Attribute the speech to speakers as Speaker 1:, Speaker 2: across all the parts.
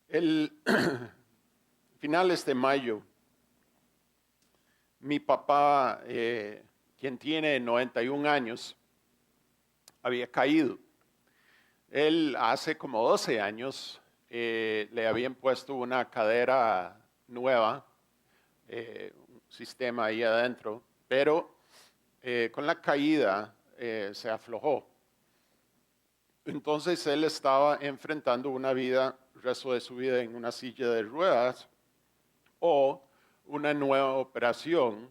Speaker 1: El finales de mayo, mi papá, quien tiene 91 años, había caído. Él hace como 12 años le habían puesto una cadera nueva, un sistema ahí adentro, pero con la caída se aflojó. Entonces él estaba enfrentando una vida, el resto de su vida en una silla de ruedas o una nueva operación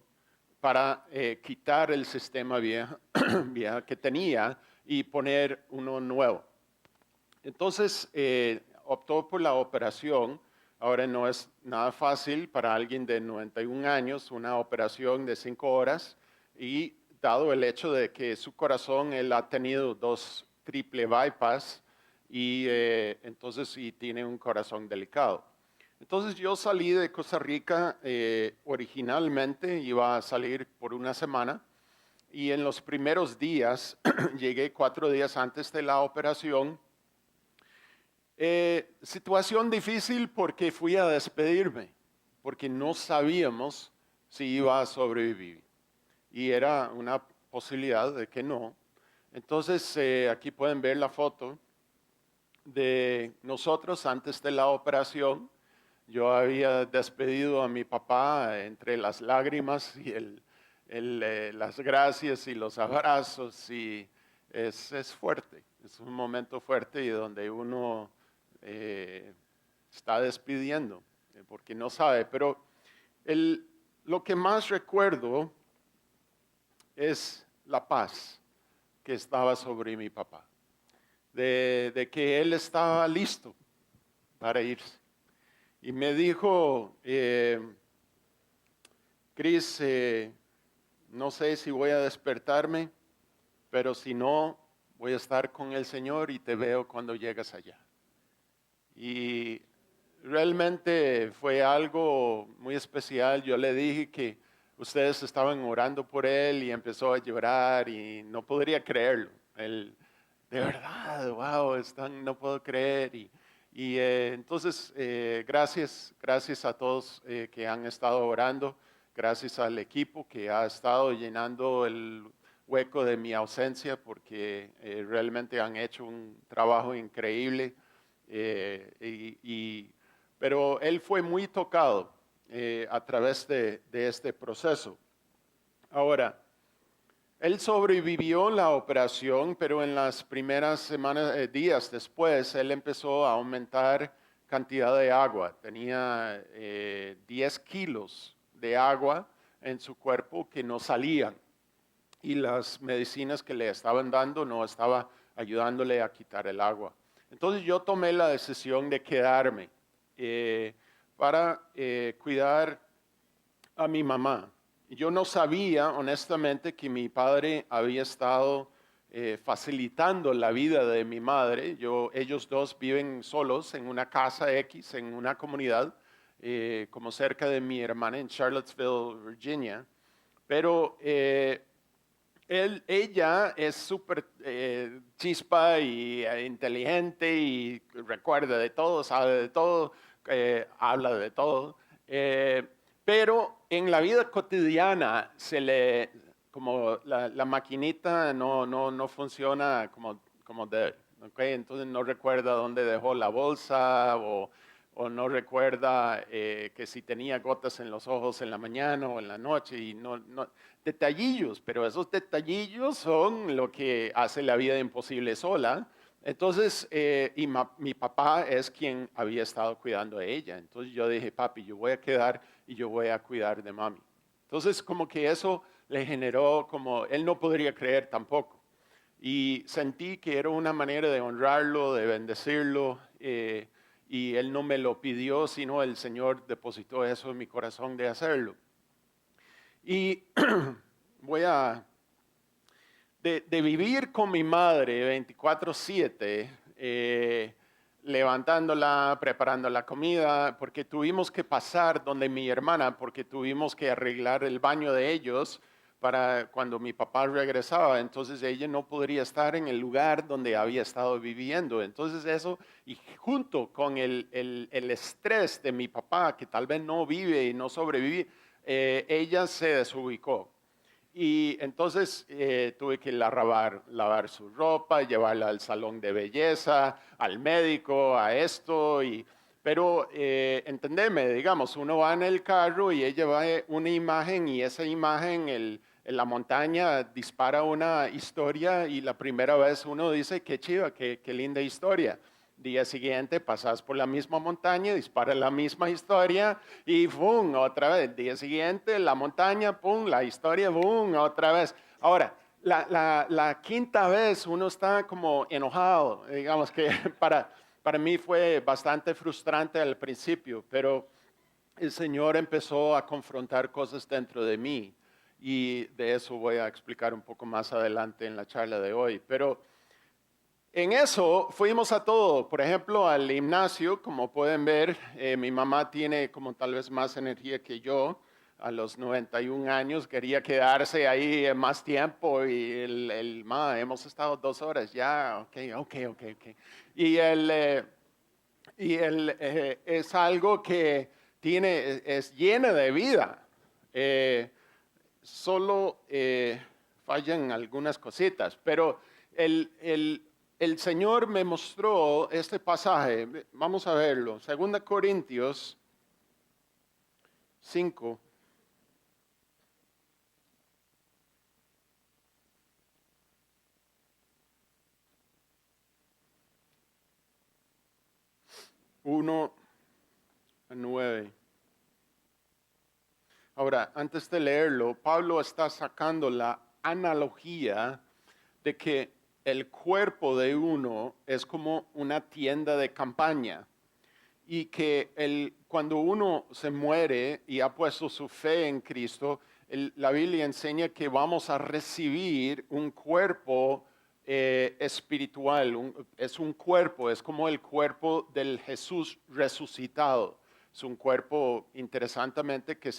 Speaker 1: para quitar el sistema viejo que tenía y poner uno nuevo. Entonces optó por la operación. Ahora no es nada fácil para alguien de 91 años, una operación de 5 horas, y dado el hecho de que su corazón, él ha tenido 2 triple bypass y entonces sí tiene un corazón delicado. Entonces yo salí de Costa Rica, originalmente iba a salir por una semana y en los primeros días, llegué 4 días antes de la operación. Situación difícil porque fui a despedirme, porque no sabíamos si iba a sobrevivir y era una posibilidad de que no. Entonces aquí pueden ver la foto de nosotros antes de la operación. Yo había despedido a mi papá entre las lágrimas y las gracias y los abrazos, y es fuerte, es un momento fuerte y donde uno está despidiendo, porque no sabe, pero lo que más recuerdo es la paz que estaba sobre mi papá, de que él estaba listo para irse. Y me dijo, Chris, no sé si voy a despertarme, pero si no, voy a estar con el Señor y te veo cuando llegas allá. Y realmente fue algo muy especial. Yo le dije que ustedes estaban orando por él y empezó a llorar y no podría creerlo. Él, de verdad, wow, no puedo creer. Entonces, gracias a todos que han estado orando, gracias al equipo que ha estado llenando el hueco de mi ausencia, porque realmente han hecho un trabajo increíble. Pero él fue muy tocado a través de este proceso. Ahora, él sobrevivió la operación, pero en las primeras semanas, días después, él empezó a aumentar cantidad de agua. Tenía 10 kilos de agua en su cuerpo que no salían. Y las medicinas que le estaban dando no estaba ayudándole a quitar el agua. Entonces yo tomé la decisión de quedarme para cuidar a mi mamá. Yo no sabía, honestamente, que mi padre había estado facilitando la vida de mi madre. Ellos dos viven solos en una casa X, en una comunidad, como cerca de mi hermana en Charlottesville, Virginia. Pero ella es súper chispa y inteligente y recuerda de todo, sabe de todo, habla de todo. Pero en la vida cotidiana como la maquinita no funciona como debe. ¿Okay? Entonces no recuerda dónde dejó la bolsa o no recuerda que si tenía gotas en los ojos en la mañana o en la noche y detallillos, pero esos detallillos son lo que hace la vida imposible sola. Entonces, mi papá es quien había estado cuidando a ella. Entonces yo dije, papi, yo voy a quedar y yo voy a cuidar de mami. Entonces, como que eso le generó, como él no podría creer tampoco. Y sentí que era una manera de honrarlo, de bendecirlo, y él no me lo pidió, sino el Señor depositó eso en mi corazón de hacerlo. Y voy de vivir con mi madre 24/7, levantándola, preparando la comida, porque tuvimos que pasar donde mi hermana, porque tuvimos que arreglar el baño de ellos, para cuando mi papá regresaba. Entonces ella no podría estar en el lugar donde había estado viviendo. Entonces eso, y junto con el estrés de mi papá, que tal vez no vive y no sobrevive, ella se desubicó. Y entonces tuve que lavar su ropa, llevarla al salón de belleza, al médico, a esto. Pero entendeme, digamos, uno va en el carro y ella va una imagen y esa imagen en la montaña dispara una historia y la primera vez uno dice, qué chiva, qué linda historia. Día siguiente pasas por la misma montaña, dispara la misma historia y ¡pum! Otra vez. Día siguiente, la montaña, ¡pum! La historia, ¡pum! Otra vez. Ahora, la quinta vez uno está como enojado. Digamos que para mí fue bastante frustrante al principio, pero el Señor empezó a confrontar cosas dentro de mí y de eso voy a explicar un poco más adelante en la charla de hoy. Pero en eso fuimos a todo, por ejemplo, al gimnasio, como pueden ver, mi mamá tiene como tal vez más energía que yo. A los 91 años quería quedarse ahí más tiempo y hemos estado 2 horas ya, ok. Y es algo que es llena de vida. Eh, Solo fallan algunas cositas, pero el Señor me mostró este pasaje. Vamos a verlo. 2 Corintios 5. Uno a 9. Ahora, antes de leerlo, Pablo está sacando la analogía de que el cuerpo de uno es como una tienda de campaña y que cuando uno se muere y ha puesto su fe en Cristo, la Biblia enseña que vamos a recibir un cuerpo espiritual. Es un cuerpo, es como el cuerpo del Jesús resucitado. Es un cuerpo, interesantemente, que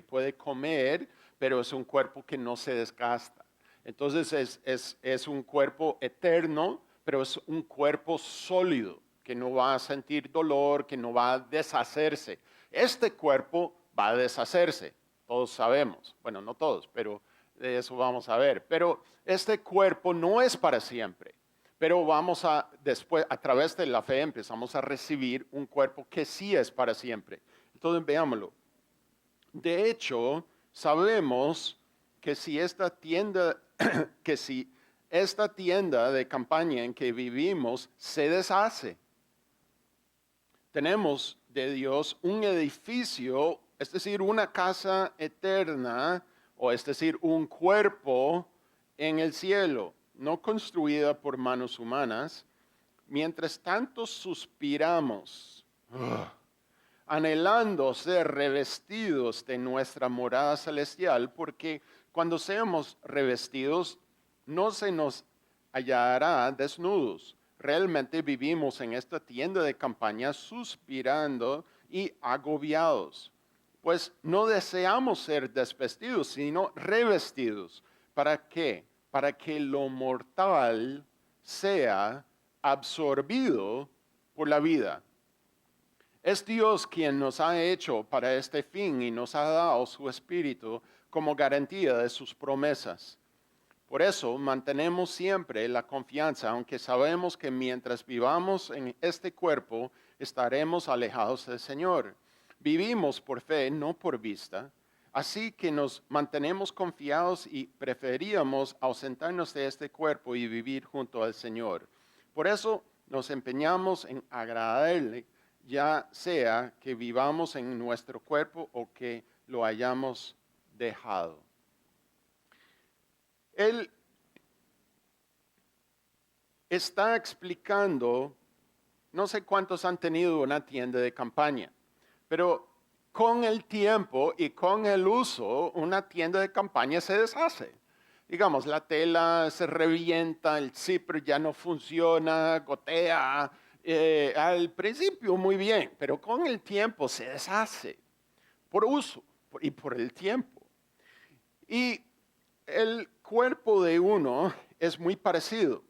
Speaker 1: puede comer, pero es un cuerpo que no se desgasta. Entonces es un cuerpo eterno, pero es un cuerpo sólido, que no va a sentir dolor, que no va a deshacerse. Este cuerpo va a deshacerse, todos sabemos. Bueno, no todos, pero de eso vamos a ver. Pero este cuerpo no es para siempre. Pero después, a través de la fe, empezamos a recibir un cuerpo que sí es para siempre. Entonces, veámoslo. De hecho, sabemos que si esta tienda de campaña en que vivimos se deshace, tenemos de Dios un edificio, es decir, una casa eterna, o es decir, un cuerpo en el cielo, no construida por manos humanas. Mientras tanto suspiramos, anhelando ser revestidos de nuestra morada celestial, porque cuando seamos revestidos no se nos hallará desnudos. Realmente vivimos en esta tienda de campaña suspirando y agobiados, pues no deseamos ser desvestidos, sino revestidos. ¿Para qué? Para que lo mortal sea absorbido por la vida. Es Dios quien nos ha hecho para este fin y nos ha dado su Espíritu como garantía de sus promesas. Por eso mantenemos siempre la confianza, aunque sabemos que mientras vivamos en este cuerpo estaremos alejados del Señor. Vivimos por fe, no por vista. Así que nos mantenemos confiados y preferíamos ausentarnos de este cuerpo y vivir junto al Señor. Por eso nos empeñamos en agradarle, ya sea que vivamos en nuestro cuerpo o que lo hayamos dejado. Él está explicando, no sé cuántos han tenido una tienda de campaña, pero con el tiempo y con el uso, una tienda de campaña se deshace. Digamos, la tela se revienta, el zipper ya no funciona, gotea. Al principio muy bien, pero con el tiempo se deshace por uso y por el tiempo. Y el cuerpo de uno es muy parecido.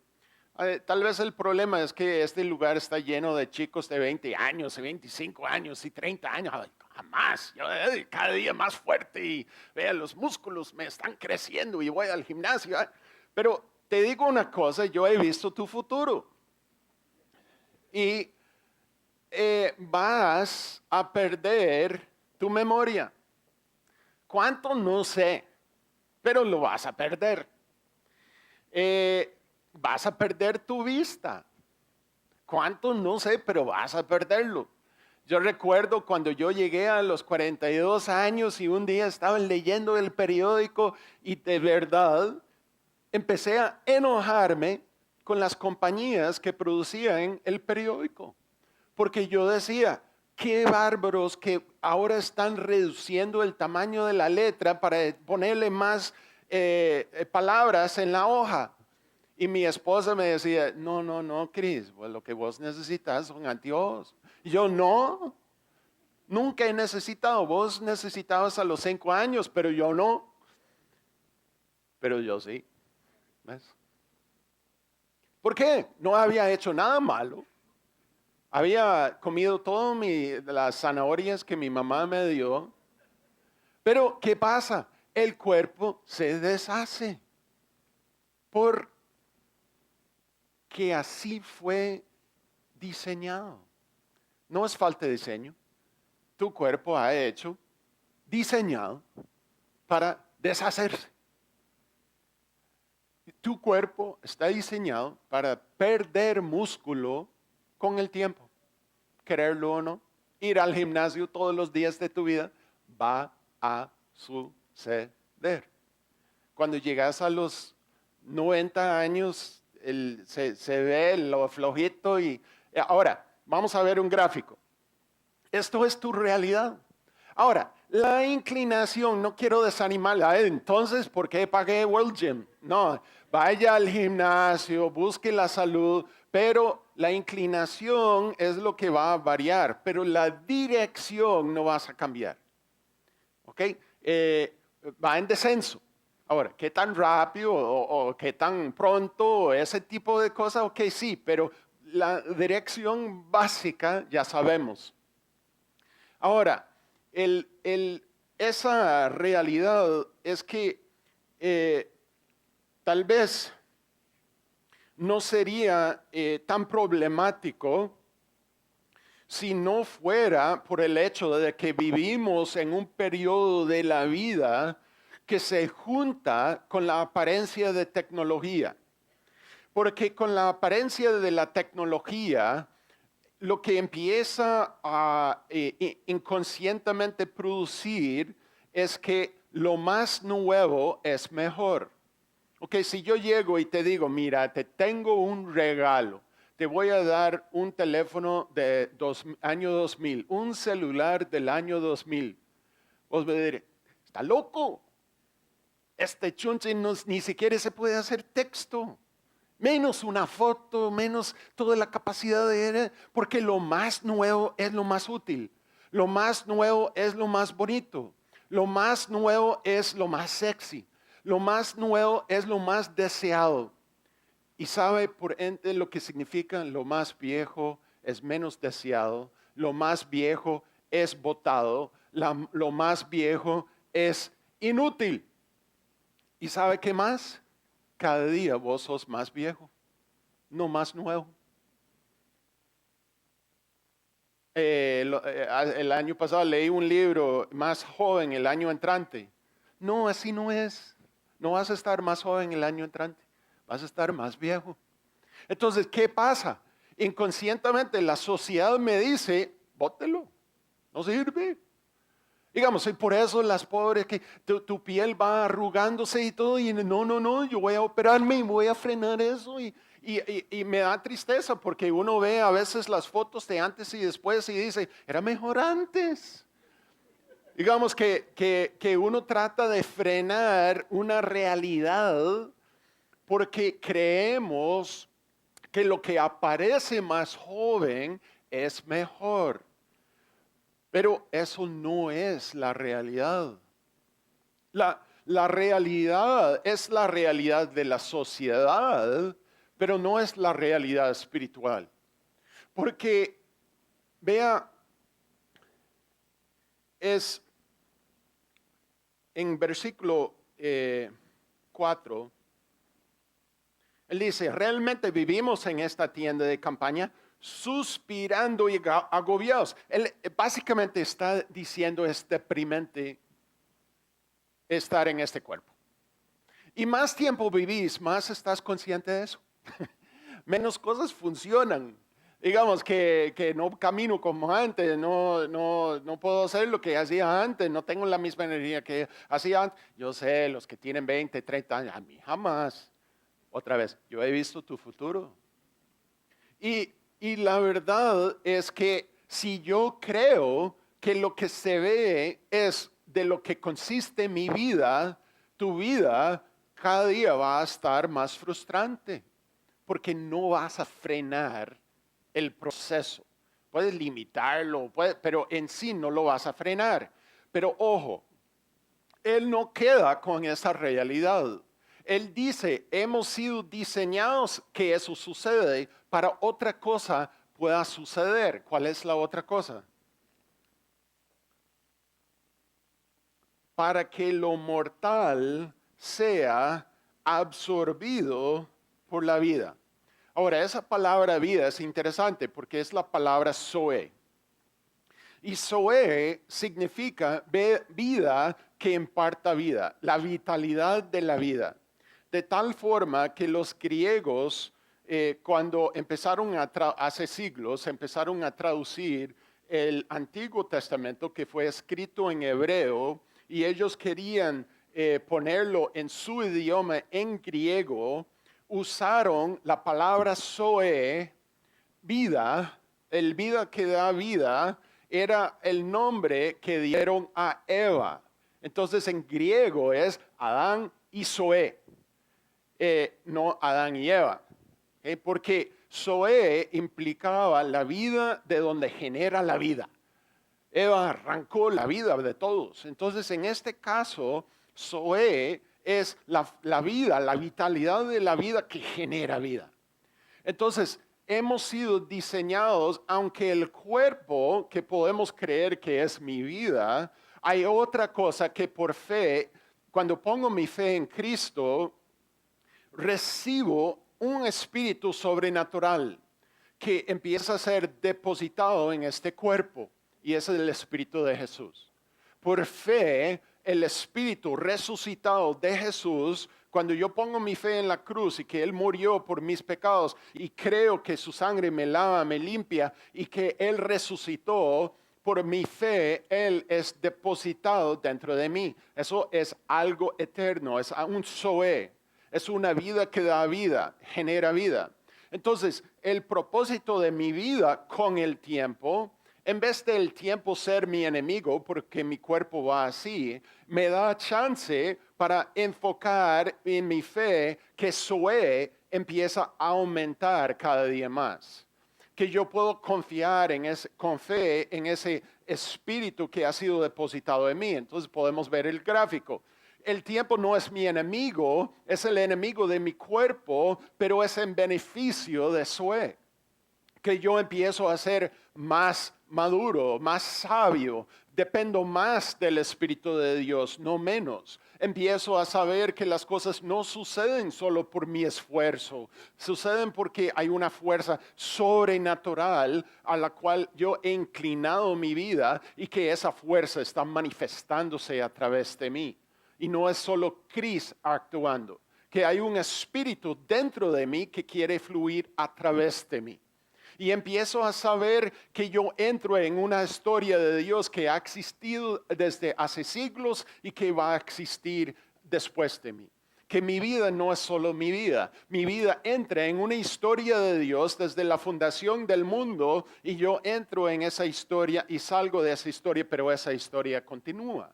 Speaker 1: Tal vez el problema es que este lugar está lleno de chicos de 20 años, y 25 años y 30 años. Ay, jamás. Yo cada día más fuerte y vea, los músculos me están creciendo y voy al gimnasio. Pero te digo una cosa, yo he visto tu futuro. Y vas a perder tu memoria. ¿Cuánto? No sé, pero lo vas a perder. Vas a perder tu vista. ¿Cuánto? No sé, pero vas a perderlo. Yo recuerdo cuando yo llegué a los 42 años y un día estaba leyendo el periódico y de verdad empecé a enojarme con las compañías que producían el periódico. Porque yo decía, qué bárbaros que ahora están reduciendo el tamaño de la letra para ponerle más palabras en la hoja. Y mi esposa me decía, no, Cris, pues lo que vos necesitas son anteojos. Y yo, no, nunca he necesitado. Vos necesitabas a los 5 años, pero yo no. Pero yo sí. ¿Ves? ¿Por qué? No había hecho nada malo. Había comido todas las zanahorias que mi mamá me dio. Pero, ¿qué pasa? El cuerpo se deshace. Porque así fue diseñado. No es falta de diseño. Tu cuerpo ha hecho, diseñado para deshacerse. Tu cuerpo está diseñado para perder músculo con el tiempo. Quererlo o no, ir al gimnasio todos los días de tu vida va a suceder. Cuando llegas a los 90 años, se ve lo flojito y ahora vamos a ver un gráfico. Esto es tu realidad. Ahora, la inclinación, no quiero desanimarla. Entonces, ¿por qué pagué World Gym? No, vaya al gimnasio, busque la salud, pero la inclinación es lo que va a variar, pero la dirección no vas a cambiar. ¿Ok? Va en descenso. Ahora, ¿qué tan rápido o qué tan pronto? Ese tipo de cosas, ok, sí, pero la dirección básica ya sabemos. Ahora, esa realidad es que tal vez no sería tan problemático si no fuera por el hecho de que vivimos en un periodo de la vida que se junta con la apariencia de tecnología. Porque con la apariencia de la tecnología, lo que empieza a inconscientemente producir es que lo más nuevo es mejor. Ok, si yo llego y te digo, mira, te tengo un regalo, te voy a dar un teléfono de año 2000, un celular del año 2000. Vos me dirás, está loco. Este chunche ni siquiera se puede hacer texto. Menos una foto, menos toda la capacidad de... Porque lo más nuevo es lo más útil. Lo más nuevo es lo más bonito. Lo más nuevo es lo más sexy. Lo más nuevo es lo más deseado. Y sabe por ende lo que significa lo más viejo es menos deseado. Lo más viejo es botado. Lo más viejo es inútil. ¿Y sabe qué más? Cada día vos sos más viejo, no más nuevo. El año pasado leí un libro, Más joven el año entrante. No, así no es. No vas a estar más joven el año entrante, vas a estar más viejo. Entonces, ¿qué pasa? Inconscientemente la sociedad me dice, bótelo, no sirve. Digamos, y por eso las pobres que tu piel va arrugándose y todo, y no, yo voy a operarme y voy a frenar eso. Y me da tristeza porque uno ve a veces las fotos de antes y después y dice, era mejor antes. Digamos que uno trata de frenar una realidad porque creemos que lo que aparece más joven es mejor. Pero eso no es la realidad. la realidad es la realidad de la sociedad, pero no es la realidad espiritual. Porque, vea, es en versículo 4, él dice, realmente vivimos en esta tienda de campaña suspirando y agobiados. Él básicamente está diciendo es deprimente estar en este cuerpo. Y más tiempo vivís, más estás consciente de eso. Menos cosas funcionan. Digamos que no camino como antes, no puedo hacer lo que hacía antes, no tengo la misma energía que hacía antes. Yo sé, los que tienen 20, 30 años, a mí jamás. Otra vez, yo he visto tu futuro. Y la verdad es que si yo creo que lo que se ve es de lo que consiste mi vida, tu vida cada día va a estar más frustrante, porque no vas a frenar el proceso. Puedes limitarlo, pero en sí no lo vas a frenar. Pero ojo, él no queda con esa realidad. Él dice, hemos sido diseñados que eso sucede para otra cosa pueda suceder. ¿Cuál es la otra cosa? Para que lo mortal sea absorbido por la vida. Ahora, esa palabra vida es interesante porque es la palabra zoe. Y zoe significa vida que imparta vida, la vitalidad de la vida. De tal forma que los griegos, cuando empezaron hace siglos, empezaron a traducir el Antiguo Testamento que fue escrito en hebreo y ellos querían ponerlo en su idioma en griego, usaron la palabra zoe, vida, el vida que da vida, era el nombre que dieron a Eva. Entonces en griego es Adán y Zoe, no Adán y Eva. Porque Zoe implicaba la vida de donde genera la vida. Eva arrancó la vida de todos. Entonces en este caso, Zoe es la vida, la vitalidad de la vida que genera vida. Entonces, hemos sido diseñados, aunque el cuerpo que podemos creer que es mi vida, hay otra cosa que por fe, cuando pongo mi fe en Cristo, recibo un espíritu sobrenatural que empieza a ser depositado en este cuerpo y es el espíritu de Jesús. Por fe, el espíritu resucitado de Jesús, cuando yo pongo mi fe en la cruz y que Él murió por mis pecados y creo que su sangre me lava, me limpia y que Él resucitó, por mi fe Él es depositado dentro de mí. Eso es algo eterno, es un zoe, es una vida que da vida, genera vida. Entonces, el propósito de mi vida con el tiempo, en vez del tiempo ser mi enemigo, porque mi cuerpo va así, me da chance para enfocar en mi fe que Zoe empieza a aumentar cada día más. Que yo puedo confiar con fe en ese espíritu que ha sido depositado en mí. Entonces podemos ver el gráfico. El tiempo no es mi enemigo, es el enemigo de mi cuerpo, pero es en beneficio de Zoe. Que yo empiezo a ser más maduro, más sabio, dependo más del Espíritu de Dios, no menos. Empiezo a saber que las cosas no suceden solo por mi esfuerzo, suceden porque hay una fuerza sobrenatural a la cual yo he inclinado mi vida y que esa fuerza está manifestándose a través de mí. Y no es solo Cristo actuando, que hay un espíritu dentro de mí que quiere fluir a través de mí. Y empiezo a saber que yo entro en una historia de Dios que ha existido desde hace siglos y que va a existir después de mí. Que mi vida no es solo mi vida entra en una historia de Dios desde la fundación del mundo y yo entro en esa historia y salgo de esa historia, pero esa historia continúa.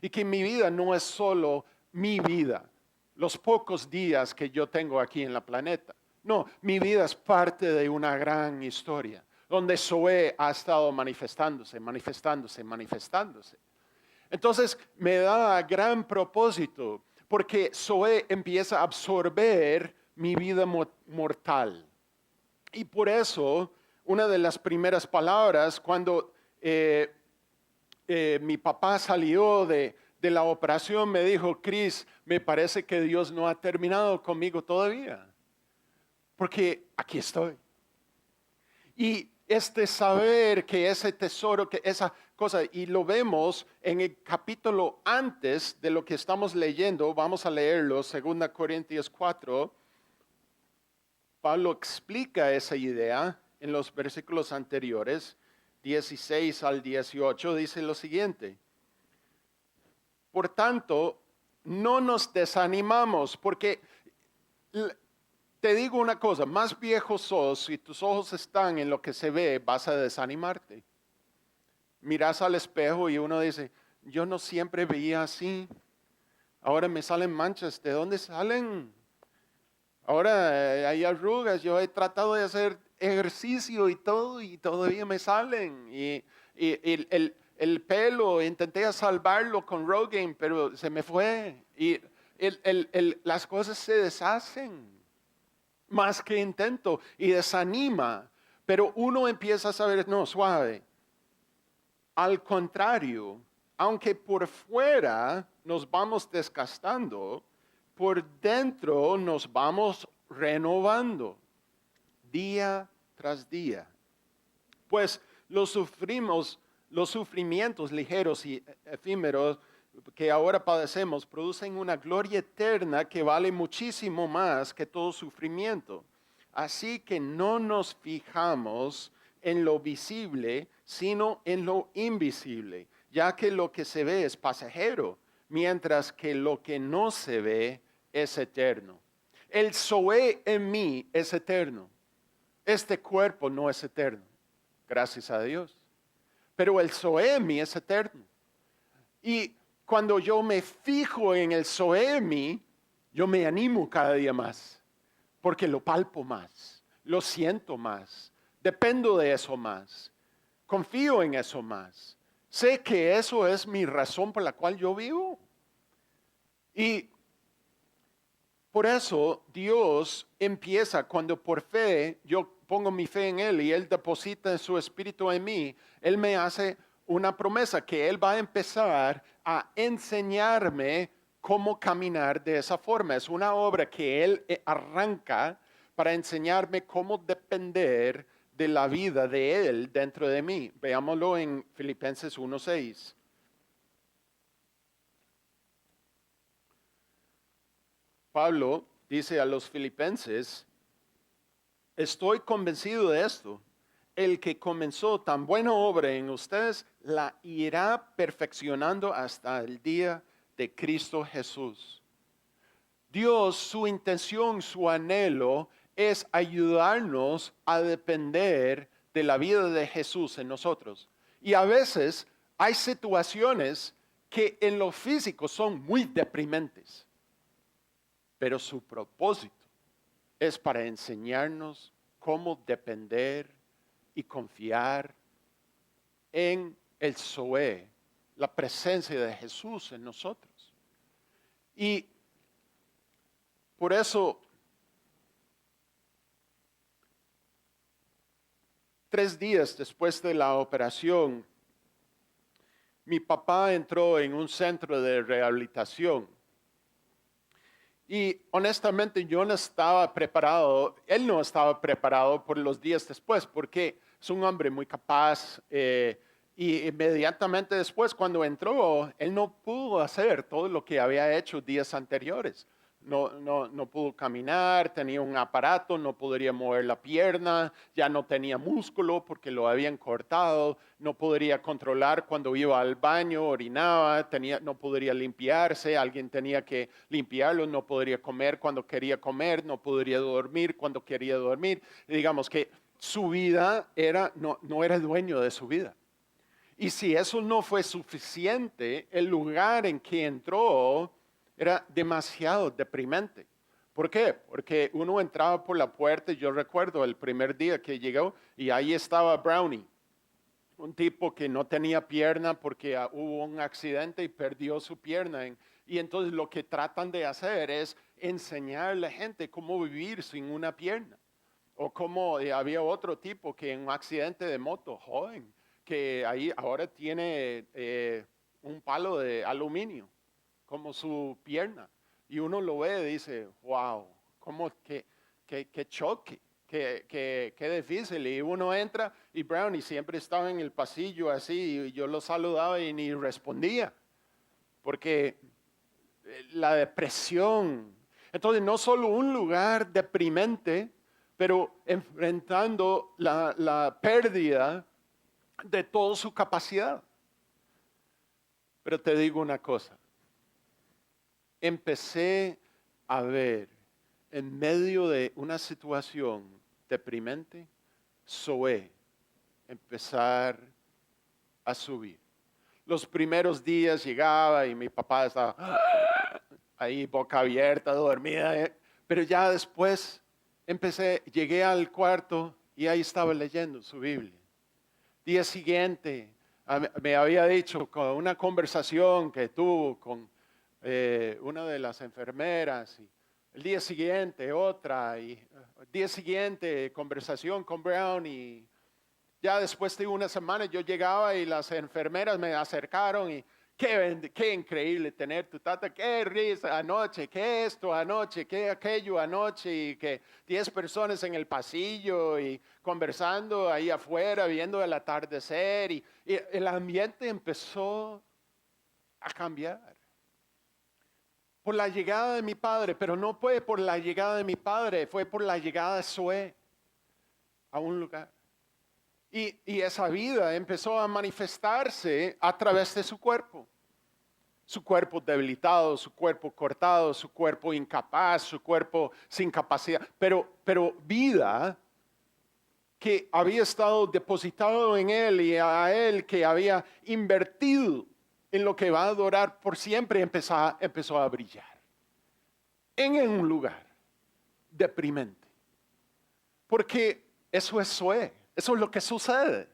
Speaker 1: Y que mi vida no es solo mi vida, los pocos días que yo tengo aquí en la planeta. No, mi vida es parte de una gran historia, donde Zoe ha estado manifestándose. Entonces me da gran propósito porque Zoe empieza a absorber mi vida mortal. Y por eso, una de las primeras palabras cuando mi papá salió de la operación me dijo, Cris, me parece que Dios no ha terminado conmigo todavía, porque aquí estoy. Y este saber que ese tesoro, que esa cosa, y lo vemos en el capítulo antes de lo que estamos leyendo, vamos a leerlo, 2 Corintios 4, Pablo explica esa idea en los versículos anteriores, 16 al 18, dice lo siguiente. Por tanto, no nos desanimamos, porque te digo una cosa, más viejo sos, si tus ojos están en lo que se ve, vas a desanimarte. Miras al espejo y uno dice, yo no siempre veía así, ahora me salen manchas, ¿de dónde salen? Ahora hay arrugas, yo he tratado de hacer ejercicio y todo y todavía me salen. Y el pelo, intenté salvarlo con Rogaine, pero se me fue. Y las cosas se deshacen más que intento y desanima. Pero uno empieza a saber, no, suave. Al contrario, aunque por fuera nos vamos desgastando, por dentro nos vamos renovando día tras día. Pues los sufrimientos ligeros y efímeros que ahora padecemos producen una gloria eterna que vale muchísimo más que todo sufrimiento. Así que no nos fijamos en lo visible, sino en lo invisible, ya que lo que se ve es pasajero, mientras que lo que no se ve es eterno. El Zoe en mí es eterno. Este cuerpo no es eterno, gracias a Dios. Pero el Zoe en mí es eterno. Y cuando yo me fijo en el Zoe en mí, yo me animo cada día más, porque lo palpo más, lo siento más, dependo de eso más, confío en eso más. Sé que eso es mi razón por la cual yo vivo. Y por eso Dios empieza cuando por fe yo pongo mi fe en Él y Él deposita su espíritu en mí. Él me hace una promesa que Él va a empezar a enseñarme cómo caminar de esa forma. Es una obra que Él arranca para enseñarme cómo depender de la vida de Él dentro de mí. Veámoslo en Filipenses 1:6. Pablo dice a los filipenses, estoy convencido de esto, el que comenzó tan buena obra en ustedes, la irá perfeccionando hasta el día de Cristo Jesús. Dios, su intención, su anhelo es ayudarnos a depender de la vida de Jesús en nosotros. Y a veces hay situaciones que en lo físico son muy deprimentes. Pero su propósito es para enseñarnos cómo depender y confiar en el Zoe, la presencia de Jesús en nosotros. Y por eso, 3 días después de la operación, mi papá entró en un centro de rehabilitación. Y honestamente yo no estaba preparado, él no estaba preparado por los días después, porque es un hombre muy capaz y inmediatamente después cuando entró, él no pudo hacer todo lo que había hecho días anteriores. No pudo caminar, tenía un aparato, no podría mover la pierna, ya no tenía músculo porque lo habían cortado, no podría controlar cuando iba al baño, orinaba, no podría limpiarse, alguien tenía que limpiarlo, no podría comer cuando quería comer, no podría dormir cuando quería dormir. Digamos que su vida no era dueño de su vida. Y si eso no fue suficiente, el lugar en que entró era demasiado deprimente. ¿Por qué? Porque uno entraba por la puerta, y yo recuerdo el primer día que llegó y ahí estaba Brownie. un tipo que no tenía pierna porque hubo un accidente y perdió su pierna. Y entonces lo que tratan de hacer es enseñarle a la gente cómo vivir sin una pierna. O como había otro tipo que en un accidente de moto, joven, que ahí ahora tiene un palo de aluminio como su pierna. Y uno lo ve y dice, wow, cómo, qué choque, qué difícil. Y uno entra y Brownie siempre estaba en el pasillo así y yo lo saludaba y ni respondía. Porque la depresión. Entonces, no solo un lugar deprimente, pero enfrentando la pérdida de toda su capacidad. Pero te digo una cosa, empecé a ver en medio de una situación deprimente, Zoé empezar a subir. Los primeros días llegaba y mi papá estaba ahí boca abierta, dormida, pero ya después llegué al cuarto y ahí estaba leyendo su Biblia. Día siguiente me había dicho con una conversación que tuvo con una de las enfermeras, y el día siguiente otra, y el día siguiente conversación con Brown, y ya después de una semana yo llegaba y las enfermeras me acercaron y qué increíble tener tu tata, qué risa anoche, qué esto anoche, qué aquello anoche, y que 10 personas en el pasillo y conversando ahí afuera, viendo el atardecer, y el ambiente empezó a cambiar. Por la llegada de mi padre, pero no fue por la llegada de mi padre, fue por la llegada de Zoé a un lugar. Y esa vida empezó a manifestarse a través de su cuerpo. Su cuerpo debilitado, su cuerpo cortado, su cuerpo incapaz, su cuerpo sin capacidad. Pero vida que había estado depositado en él y a él que había invertido en lo que va a durar por siempre, empezó a brillar. En un lugar deprimente. Porque eso es Zoé. Eso es lo que sucede.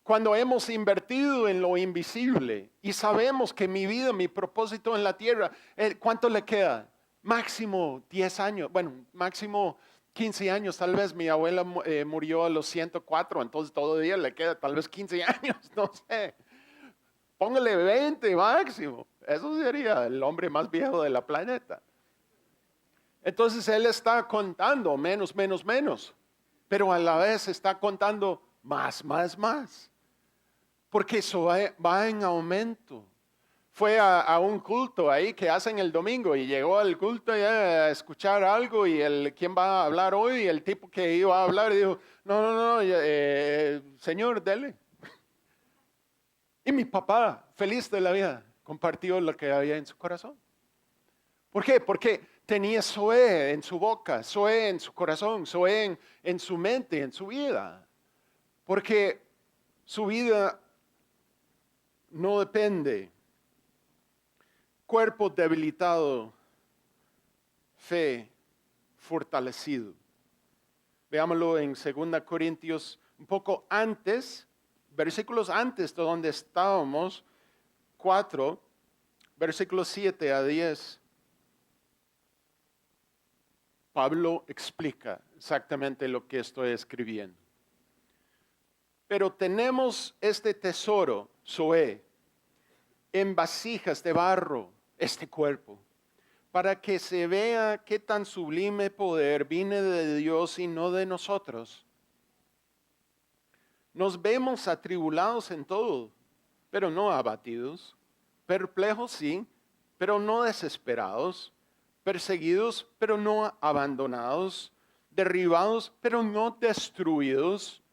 Speaker 1: Cuando hemos invertido en lo invisible y sabemos que mi vida, mi propósito en la tierra, ¿cuánto le queda? Máximo 10 años, bueno, máximo 15 años. Tal vez mi abuela murió a los 104, entonces todavía le queda tal vez 15 años, no sé. Póngale 20 máximo. Eso sería el hombre más viejo de la planeta. Entonces él está contando menos, menos, menos. Pero a la vez está contando más, más, más. Porque eso va en aumento. Fue a un culto ahí que hacen el domingo y llegó al culto a escuchar algo y ¿quién va a hablar hoy? Y el tipo que iba a hablar dijo, no, señor, dele. Y mi papá, feliz de la vida, compartió lo que había en su corazón. ¿Por qué? Porque tenía Zoé en su boca, Zoé en su corazón, Zoé en su mente, en su vida. Porque su vida no depende. Cuerpo debilitado, fe fortalecido. Veámoslo en 2 Corintios, un poco antes, versículos antes de donde estábamos, 4, versículos 7 a 10. Pablo explica exactamente lo que estoy escribiendo. Pero tenemos este tesoro, Zoé, en vasijas de barro, este cuerpo, para que se vea qué tan sublime poder viene de Dios y no de nosotros. Nos vemos atribulados en todo, pero no abatidos, perplejos sí, pero no desesperados, perseguidos, pero no abandonados, derribados, pero no destruidos.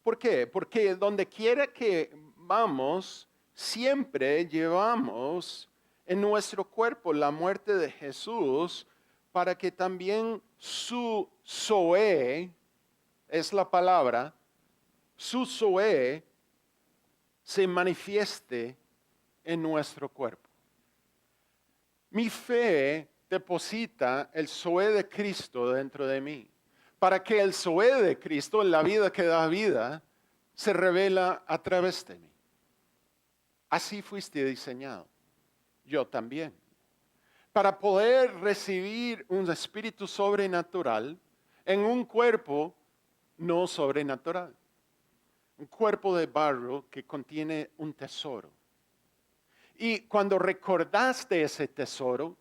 Speaker 1: ¿Por qué? Porque donde quiera que vamos, siempre llevamos en nuestro cuerpo la muerte de Jesús, para que también su Zoé, es la palabra, su Zoé se manifieste en nuestro cuerpo. Mi fe deposita el Zoé de Cristo dentro de mí, para que el Zoé de Cristo, en la vida que da vida, se revela a través de mí. Así fuiste diseñado. Yo también. Para poder recibir un espíritu sobrenatural en un cuerpo no sobrenatural. Un cuerpo de barro que contiene un tesoro. Y cuando recordaste ese tesoro,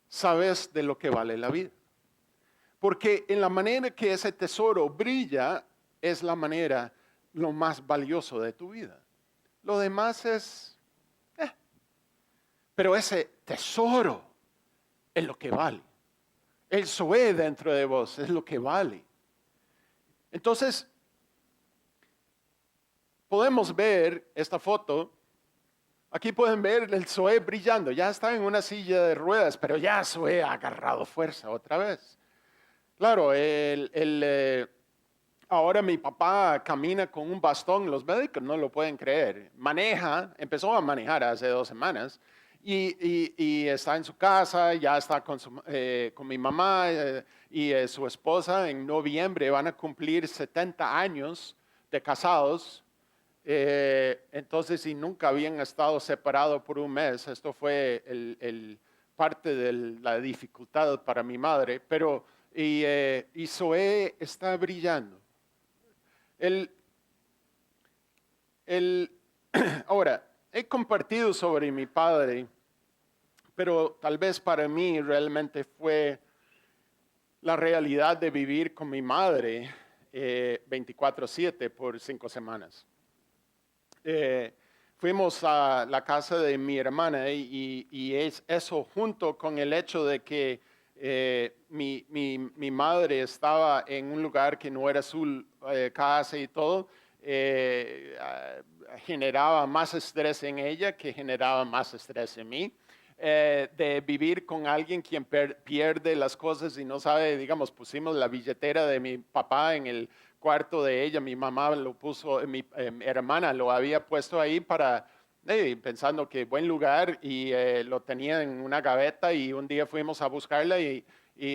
Speaker 1: sabes de lo que vale la vida. Porque en la manera que ese tesoro brilla, es la manera lo más valioso de tu vida. Lo demás es... Pero ese tesoro es lo que vale. El Zoé dentro de vos es lo que vale. Entonces, podemos ver esta foto. Aquí pueden ver el Zoé brillando. Ya está en una silla de ruedas, pero ya Zoé ha agarrado fuerza otra vez. Claro, ahora mi papá camina con un bastón. Los médicos no lo pueden creer. Empezó a manejar hace 2 semanas. Y está en su casa, ya está con mi mamá y su esposa. En noviembre van a cumplir 70 años de casados. Entonces, si nunca habían estado separados por un mes, esto fue parte de la dificultad para mi madre, pero y Zoé está brillando. Ahora, he compartido sobre mi padre, pero tal vez para mí realmente fue la realidad de vivir con mi madre 24/7 por 5 semanas. Fuimos a la casa de mi hermana y es eso junto con el hecho de que mi madre estaba en un lugar que no era su casa y todo, generaba más estrés en ella que generaba más estrés en mí. De vivir con alguien quien pierde las cosas y no sabe, digamos, pusimos la billetera de mi papá en el cuarto de ella, mi mamá lo puso, mi hermana lo había puesto ahí pensando que buen lugar y lo tenía en una gaveta y un día fuimos a buscarla y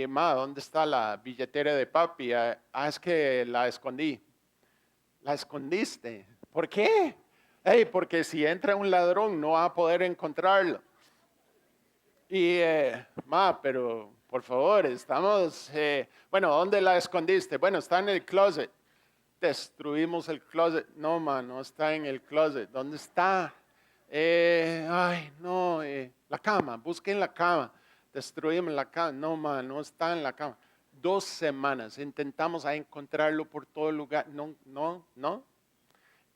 Speaker 1: ¿dónde está la billetera de papi? Es que la escondí. ¿La escondiste? ¿Por qué? Porque si entra un ladrón no va a poder encontrarlo. Y, pero por favor, estamos, bueno, ¿dónde la escondiste? Bueno, está en el closet. Destruimos el closet. No, no está en el closet. ¿Dónde está? No, la cama, busquen la cama. Destruimos la cama. No, no está en la cama. 2 semanas intentamos a encontrarlo por todo el lugar. No.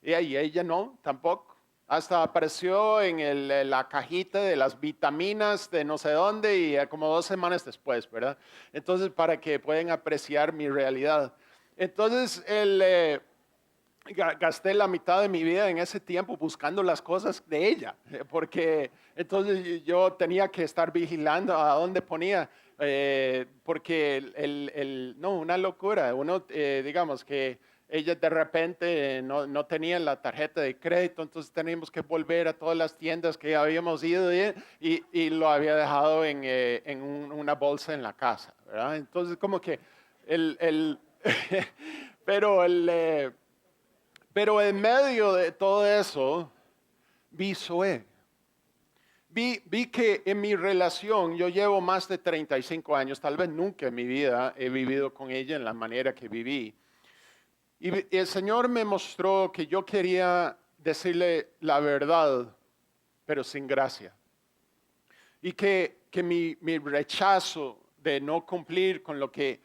Speaker 1: Y ella no, tampoco. Hasta apareció en la cajita de las vitaminas de no sé dónde y como 2 semanas después, ¿verdad? Entonces, para que puedan apreciar mi realidad. Entonces, gasté la mitad de mi vida en ese tiempo buscando las cosas de ella, porque entonces yo tenía que estar vigilando a dónde ponía, porque no, una locura. Uno, digamos que ella de repente no tenía la tarjeta de crédito, entonces teníamos que volver a todas las tiendas que habíamos ido y lo había dejado en una bolsa en la casa, ¿verdad? Entonces como que pero pero en medio de todo eso, vi Zoé. Vi que en mi relación, yo llevo más de 35 años, tal vez nunca en mi vida he vivido con ella en la manera que viví. Y el Señor me mostró que yo quería decirle la verdad, pero sin gracia. Y que mi rechazo de no cumplir con lo que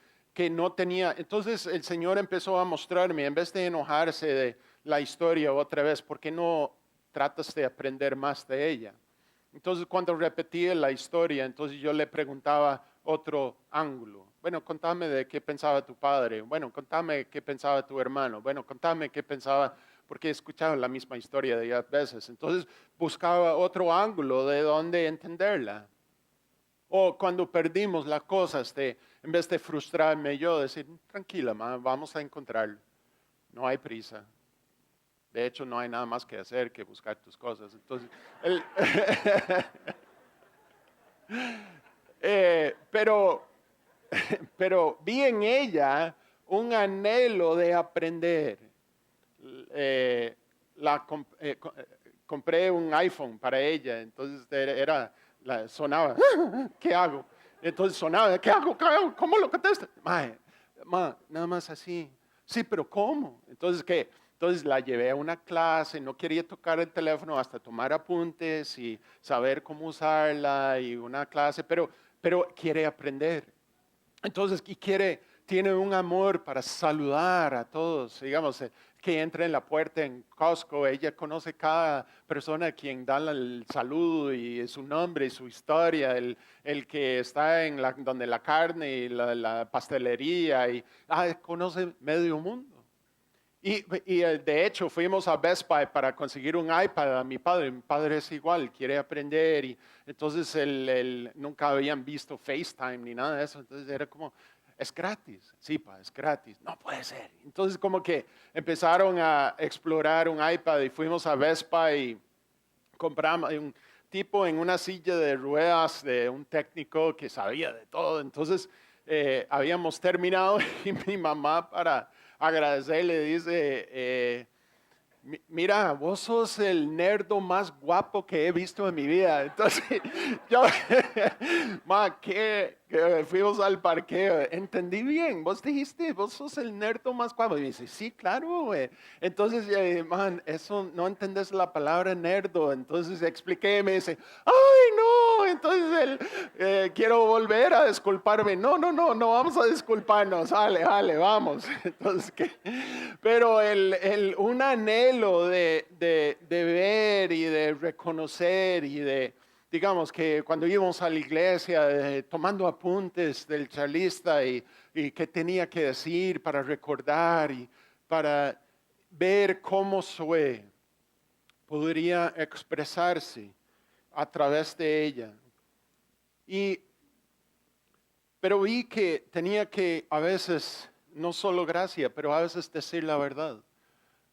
Speaker 1: no tenía. Entonces el Señor empezó a mostrarme, en vez de enojarse de la historia otra vez, ¿por qué no tratas de aprender más de ella? Entonces cuando repetía la historia, entonces yo le preguntaba otro ángulo. Bueno, contame de qué pensaba tu padre. Bueno, contame qué pensaba tu hermano. Bueno, contame qué pensaba, porque escuchaba la misma historia de 10 veces. Entonces buscaba otro ángulo de dónde entenderla. O cuando perdimos las cosas, en vez de frustrarme yo, decir, tranquila, ma, vamos a encontrarlo. No hay prisa. De hecho, no hay nada más que hacer que buscar tus cosas. Entonces, pero vi en ella un anhelo de aprender compré un iPhone para ella, entonces sonaba, ¿qué hago? Entonces sonaba, ¿qué hago? ¿Qué hago? ¿Cómo lo contesto? Nada más así. Sí, pero ¿cómo? Entonces, ¿qué? Entonces la llevé a una clase, no quería tocar el teléfono hasta tomar apuntes y saber cómo usarla y una clase, pero quiere aprender. Entonces, tiene un amor para saludar a todos. Digamos, que entre en la puerta en Costco, ella conoce cada persona a quien da el saludo y su nombre y su historia, el que está donde la carne y la pastelería, y conoce medio mundo. Y de hecho fuimos a Best Buy para conseguir un iPad a mi padre. Mi padre es igual, quiere aprender y entonces nunca habían visto FaceTime ni nada de eso. Entonces era como, es gratis, sí, pa, es gratis. No puede ser. Entonces como que empezaron a explorar un iPad y fuimos a Best Buy y compramos un tipo en una silla de ruedas de un técnico que sabía de todo. Entonces habíamos terminado y mi mamá para agradecerle dice, mira, vos sos el nerdo más guapo que he visto en mi vida. Entonces, yo, que fuimos al parqueo, entendí bien, vos dijiste, vos sos el nerdo más guapo. Y me dice, sí, claro, güey. Entonces, eso no entendés la palabra nerdo. Entonces expliqué, me dice, ay, no. Entonces, quiero volver a disculparme. No, vamos a disculparnos, vale, vamos. Entonces, ¿qué? Pero un anhelo de ver y de reconocer y digamos que cuando íbamos a la iglesia tomando apuntes del charlista y qué tenía que decir para recordar y para ver cómo Zoe podría expresarse a través de ella. Pero vi que tenía que a veces, no solo gracia, pero a veces decir la verdad.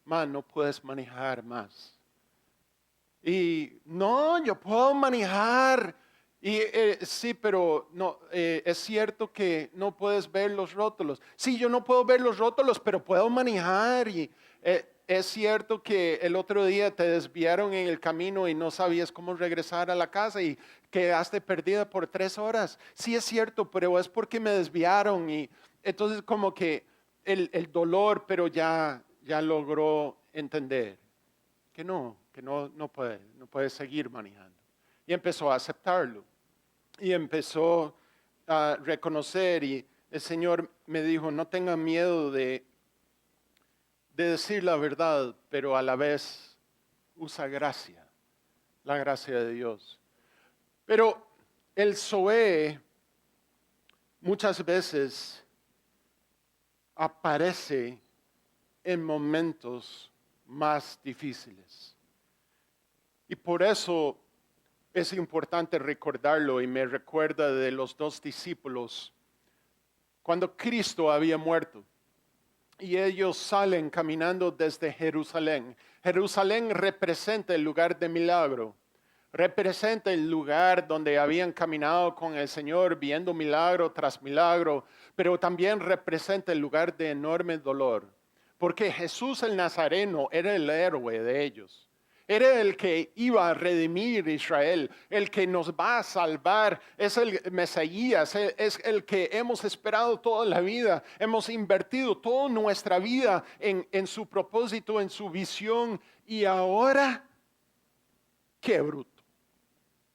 Speaker 1: No puedes manejar más. Y no, yo puedo manejar. Y sí, pero no, es cierto que no puedes ver los rótulos. Sí, yo no puedo ver los rótulos, pero puedo manejar. Y es cierto que el otro día te desviaron en el camino y no sabías cómo regresar a la casa y quedaste perdida por 3 horas. Sí, es cierto, pero es porque me desviaron. Y entonces como que el dolor, pero ya logró entender que no puede seguir manejando. Y empezó a aceptarlo. Y empezó a reconocer y el Señor me dijo, no tenga miedo de decir la verdad, pero a la vez usa gracia, la gracia de Dios. Pero el Zoé muchas veces aparece en momentos más difíciles. Y por eso es importante recordarlo y me recuerda de los 2 discípulos cuando Cristo había muerto y ellos salen caminando desde Jerusalén. Jerusalén representa el lugar de milagro, representa el lugar donde habían caminado con el Señor viendo milagro tras milagro, pero también representa el lugar de enorme dolor, porque Jesús el Nazareno era el héroe de ellos. Era el que iba a redimir a Israel, el que nos va a salvar, es el Mesías, es el que hemos esperado toda la vida, hemos invertido toda nuestra vida en su propósito, en su visión, y ahora, qué bruto,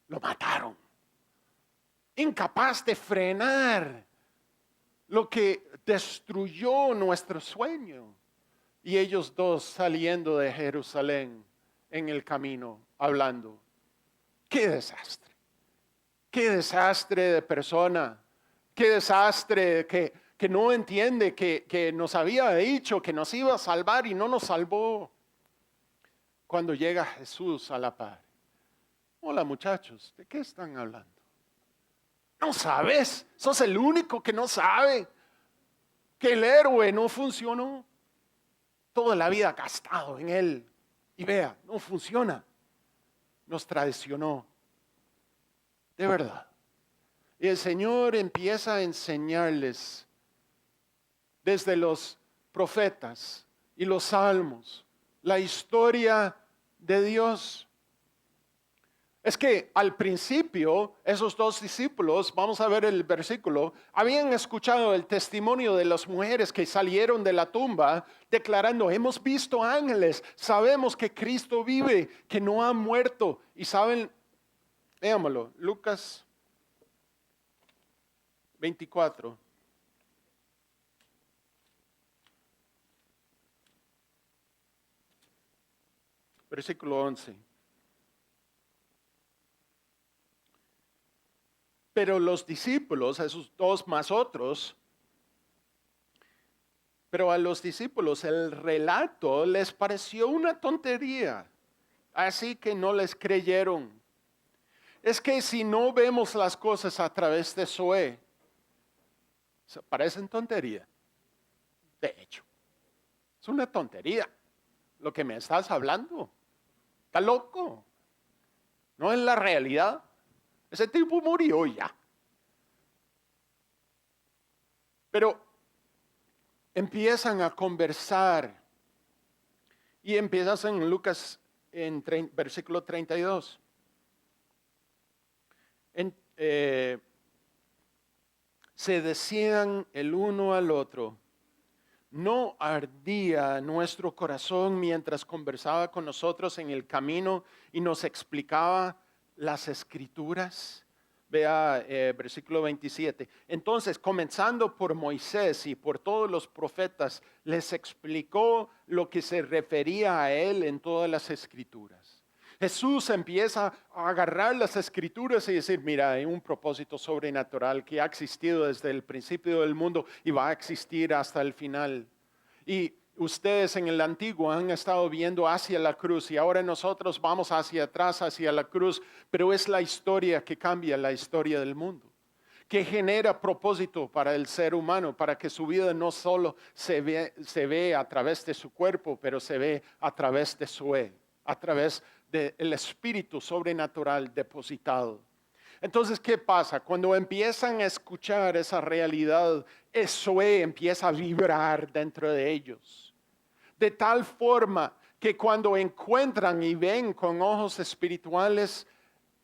Speaker 1: lo mataron, incapaz de frenar lo que destruyó nuestro sueño, y ellos 2 saliendo de Jerusalén en el camino, hablando. ¡Qué desastre! ¡Qué desastre de persona! ¡Qué desastre que no entiende que nos había dicho que nos iba a salvar y no nos salvó! Cuando llega Jesús a la par. Hola muchachos, ¿de qué están hablando? ¿No sabes? Sos el único que no sabe que el héroe no funcionó. Toda la vida gastado en él. Y vea, no funciona. Nos traicionó. De verdad. Y el Señor empieza a enseñarles desde los profetas y los salmos la historia de Dios. Es que al principio, esos dos discípulos, vamos a ver el versículo, habían escuchado el testimonio de las mujeres que salieron de la tumba declarando, hemos visto ángeles, sabemos que Cristo vive, que no ha muerto. Y saben, veámoslo, Lucas 24. Versículo 11. Pero los discípulos, esos dos más otros, pero a los discípulos el relato les pareció una tontería, así que no les creyeron. Es que si no vemos las cosas a través de Zoé, parecen tontería. De hecho, es una tontería lo que me estás hablando. Está loco. No es la realidad. Ese tipo murió ya. Pero empiezan a conversar. Y empiezas en Lucas, en versículo 32. Se decían el uno al otro, ¿no ardía nuestro corazón mientras conversaba con nosotros en el camino y nos explicaba las escrituras? Vea versículo 27. Entonces, comenzando por Moisés y por todos los profetas, les explicó lo que se refería a él en todas las escrituras. Jesús empieza a agarrar las escrituras y decir, mira, hay un propósito sobrenatural que ha existido desde el principio del mundo y va a existir hasta el final. Y ustedes en el antiguo han estado viendo hacia la cruz y ahora nosotros vamos hacia atrás, hacia la cruz, pero es la historia que cambia la historia del mundo, que genera propósito para el ser humano, para que su vida no solo se ve a través de su cuerpo, pero se ve a través de Zoé, a través del espíritu sobrenatural depositado. Entonces, ¿qué pasa? Cuando empiezan a escuchar esa realidad, Zoé empieza a vibrar dentro de ellos. De tal forma que cuando encuentran y ven con ojos espirituales,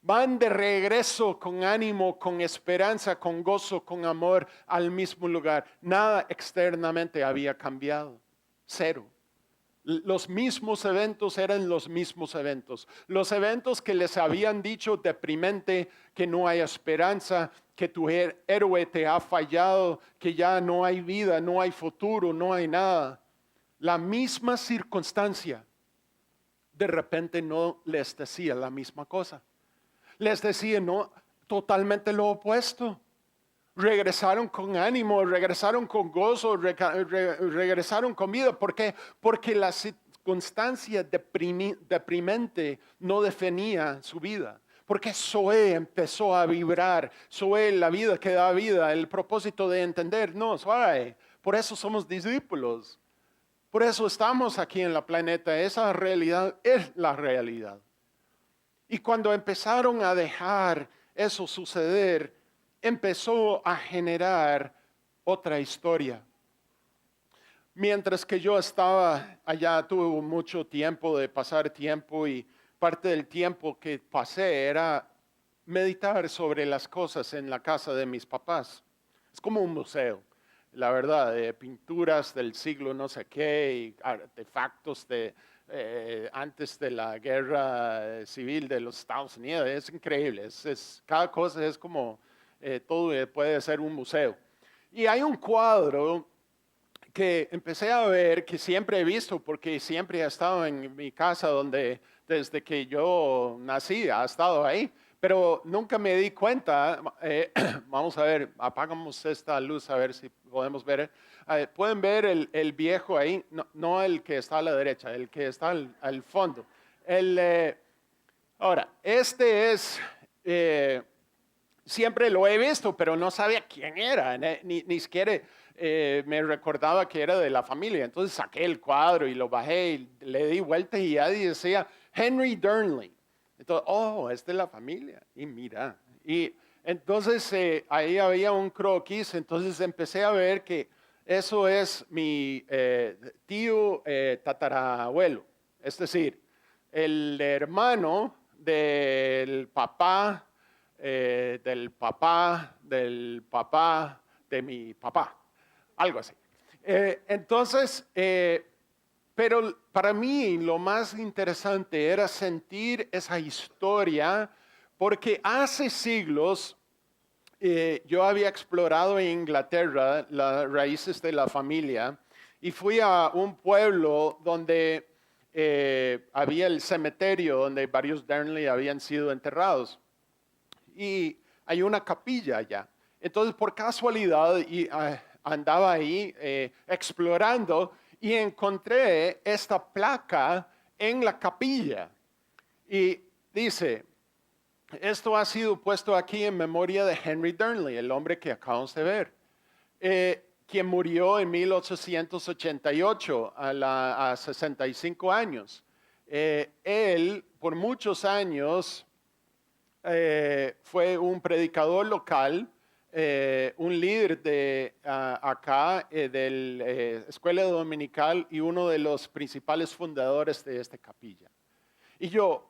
Speaker 1: van de regreso con ánimo, con esperanza, con gozo, con amor al mismo lugar. Nada externamente había cambiado. Cero. Los mismos eventos eran los mismos eventos. Los eventos que les habían dicho deprimente, que no hay esperanza, que tu héroe te ha fallado, que ya no hay vida, no hay futuro, no hay nada. La misma circunstancia, de repente no les decía la misma cosa. Les decía no, totalmente lo opuesto. Regresaron con ánimo, regresaron con gozo, regresaron con vida. ¿Por qué? Porque la circunstancia deprimente no definía su vida. Porque Zoé empezó a vibrar. Zoé, la vida que da vida, el propósito de entender. No, suave. Por eso somos discípulos. Por eso estamos aquí en la planeta. Esa realidad es la realidad. Y cuando empezaron a dejar eso suceder, empezó a generar otra historia. Mientras que yo estaba allá, tuve mucho tiempo de pasar tiempo y parte del tiempo que pasé era meditar sobre las cosas en la casa de mis papás. Es como un museo, la verdad, de pinturas del siglo no sé qué y artefactos de antes de la guerra civil de los Estados Unidos. Es increíble, cada cosa es como... todo puede ser un museo. Y hay un cuadro que empecé a ver, que siempre he visto, porque siempre he estado en mi casa donde desde que yo nací ha estado ahí, pero nunca me di cuenta. Vamos a ver, apagamos esta luz a ver si podemos ver. Pueden ver el viejo ahí, no el que está a la derecha, el que está al fondo. Ahora, este es... siempre lo he visto, pero no sabía quién era, ni siquiera me recordaba que era de la familia. Entonces saqué el cuadro y lo bajé y le di vuelta y ahí decía Henry Durnley. Entonces, oh, es de la familia. Y mira, y entonces ahí había un croquis, entonces empecé a ver que eso es mi tío tatarabuelo. Es decir, el hermano del papá, del papá, del papá, de mi papá, algo así. Entonces, pero para mí lo más interesante era sentir esa historia, porque hace siglos yo había explorado en Inglaterra las raíces de la familia y fui a un pueblo donde había el cementerio donde varios Darnley habían sido enterrados. Y hay una capilla allá. Entonces, por casualidad, andaba ahí explorando y encontré esta placa en la capilla. Y dice, esto ha sido puesto aquí en memoria de Henry Darnley, el hombre que acabamos de ver, quien murió en 1888 a 65 años. Él, por muchos años, fue un predicador local, un líder de acá, de la escuela dominical y uno de los principales fundadores de esta capilla. Y yo,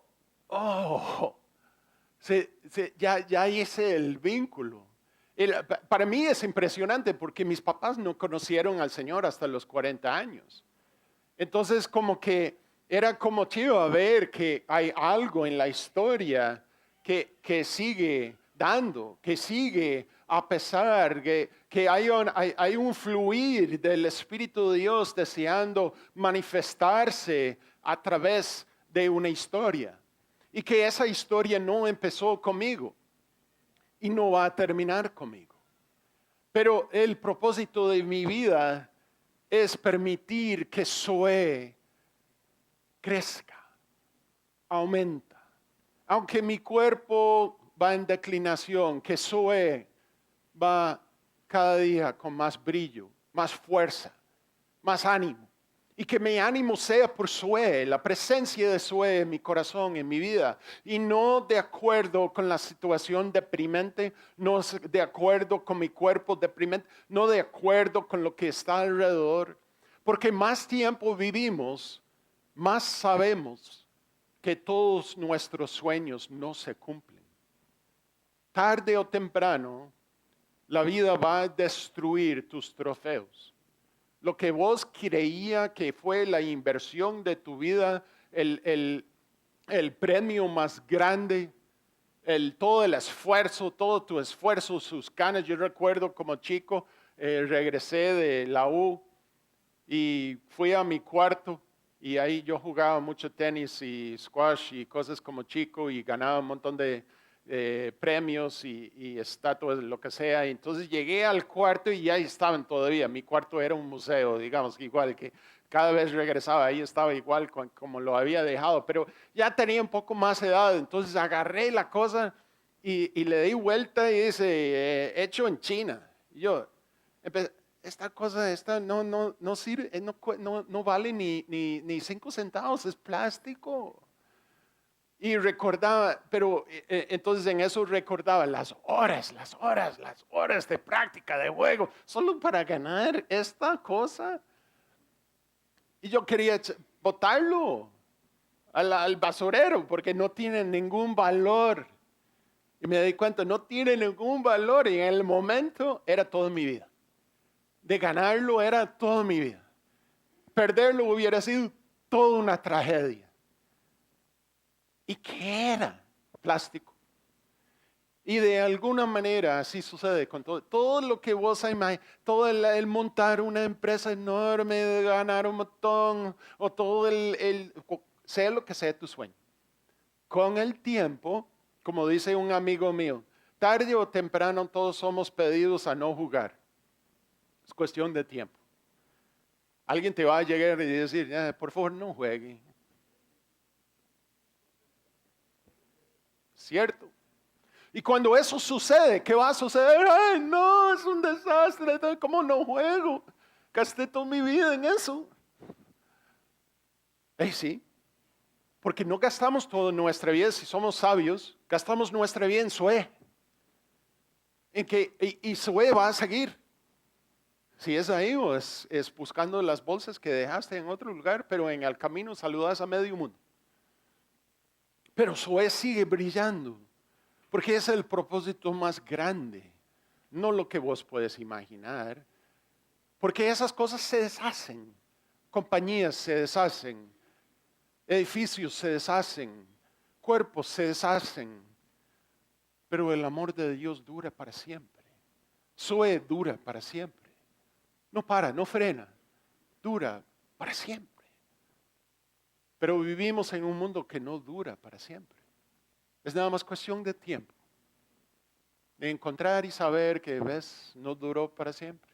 Speaker 1: ya hice el vínculo. Para mí es impresionante porque mis papás no conocieron al Señor hasta los 40 años. Entonces como que era como chido a ver que hay algo en la historia que sigue dando, que sigue a pesar, que hay un fluir del Espíritu de Dios deseando manifestarse a través de una historia. Y que esa historia no empezó conmigo y no va a terminar conmigo. Pero el propósito de mi vida es permitir que Zoe crezca, aumenta. Aunque mi cuerpo va en declinación, que Zoe va cada día con más brillo, más fuerza, más ánimo. Y que mi ánimo sea por Zoe, la presencia de Zoe en mi corazón, en mi vida. Y no de acuerdo con la situación deprimente, no de acuerdo con mi cuerpo deprimente, no de acuerdo con lo que está alrededor. Porque más tiempo vivimos, más sabemos que todos nuestros sueños no se cumplen. Tarde o temprano, la vida va a destruir tus trofeos. Lo que vos creía que fue la inversión de tu vida, el premio más grande, todo el esfuerzo, todo tu esfuerzo, sus canas. Yo recuerdo como chico, regresé de la U y fui a mi cuarto y ahí yo jugaba mucho tenis y squash y cosas como chico y ganaba un montón de premios y estatuas, lo que sea. Y entonces llegué al cuarto y ahí estaban todavía. Mi cuarto era un museo, digamos, igual que cada vez regresaba, ahí estaba igual como lo había dejado, pero ya tenía un poco más edad. Entonces agarré la cosa y le di vuelta y dice, hecho en China. Y yo esta cosa no sirve, no vale ni 5 centavos, es plástico. Y recordaba, pero entonces en eso recordaba las horas de práctica, de juego, solo para ganar esta cosa. Y yo quería botarlo al basurero porque no tiene ningún valor. Y me di cuenta, no tiene ningún valor. Y en el momento era toda mi vida. De ganarlo era toda mi vida. Perderlo hubiera sido toda una tragedia. ¿Y qué era? Plástico. Y de alguna manera así sucede con todo lo que vos imaginas, todo el montar una empresa enorme, de ganar un montón, o todo sea lo que sea tu sueño. Con el tiempo, como dice un amigo mío, tarde o temprano todos somos pedidos a no jugar. Es cuestión de tiempo. Alguien te va a llegar y decir, por favor no juegue. ¿Cierto? Y cuando eso sucede, ¿qué va a suceder? ¡Ay, no! Es un desastre. ¿Cómo no juego? Gasté toda mi vida en eso. Sí. Porque no gastamos toda nuestra vida, si somos sabios, gastamos nuestra vida en Zoe. Y Zoe va a seguir. Si es ahí o es buscando las bolsas que dejaste en otro lugar, pero en el camino saludas a medio mundo. Pero Zoé sigue brillando, porque es el propósito más grande, no lo que vos puedes imaginar. Porque esas cosas se deshacen, compañías se deshacen, edificios se deshacen, cuerpos se deshacen, pero el amor de Dios dura para siempre. Zoé dura para siempre. No para, no frena, dura para siempre. Pero vivimos en un mundo que no dura para siempre. Es nada más cuestión de tiempo, de encontrar y saber que, ves, no duró para siempre.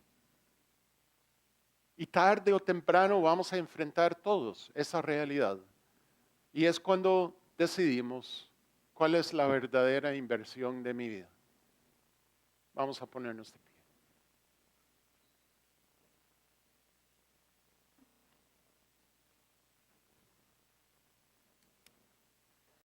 Speaker 1: Y tarde o temprano vamos a enfrentar todos esa realidad. Y es cuando decidimos cuál es la verdadera inversión de mi vida. Vamos a ponernos de pie.